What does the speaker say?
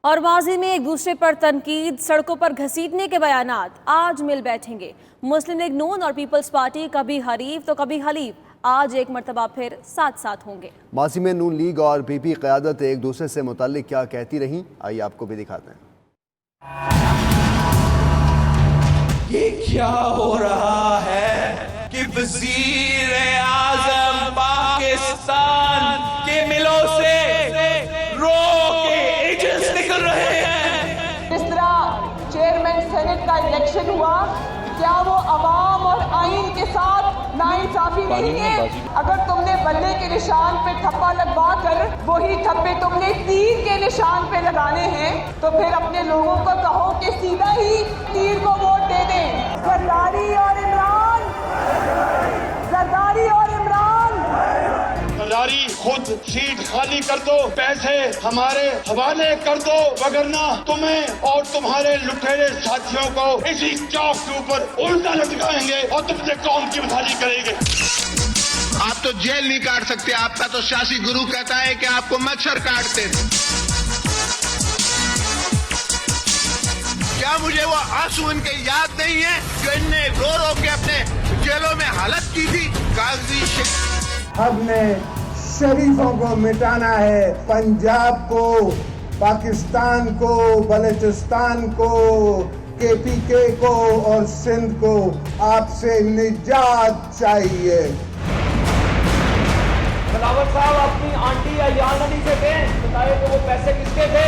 और माजी में एक दूसरे पर तनकीद, सड़कों पर घसीटने के बयानात आज मिल बैठेंगे। मुस्लिम लीग नून और पीपल्स पार्टी कभी हरीफ तो कभी हलीफ, आज एक मरतबा फिर साथ साथ होंगे। माजी में नून लीग और पीपी क़यादत एक दूसरे से मुताल्लिक क्या कहती रहीं, आइए आपको भी दिखाते हैं। ये क्या हो रहा है कि वज़ीर आज़म पाकिस्तान के मिलों से रो के एजेंट्स निकल रहे हैं। जिस तरह चेयरमैन सेनेट का इलेक्शन हुआ, क्या वो अवाम और आइन के साथ नाइंसाफी नहीं है? अगर तुमने बल्ले के निशान पे थप्पा लगवा कर वही थप्पे तुमने तीर के निशान पे लगाने हैं, तो फिर अपने लोगों को कहो कि सीधा ही तीर को वोट दे दें। जरदारी और इमरान, जरदारी और इमरान। जरदारी खुद सीट खाली कर दो, पैसे हमारे हवाले कर दो, वगरना तुम्हें और तुम्हारे लुटेरे साथियों को इसी चौक के ऊपर उल्टा लटकाएंगे और तुमसे कौम की बहाली करेंगे। आप तो जेल नहीं काट सकते, आपका तो सियासी गुरु कहता है कि आपको मच्छर काटते। क्या मुझे वो आंसू इनके याद नहीं है जो इनने रो रो के अपने जेलों में हालत की थी? कागजी हमने शरीफों को मिटाना है, पंजाब को, पाकिस्तान को, बलूचिस्तान को, KPK को और सिंध को आपसे निजात चाहिए। बिलावल साहब अपनी आंटी या यार नदी से थे, बताए तो वो पैसे किसके थे?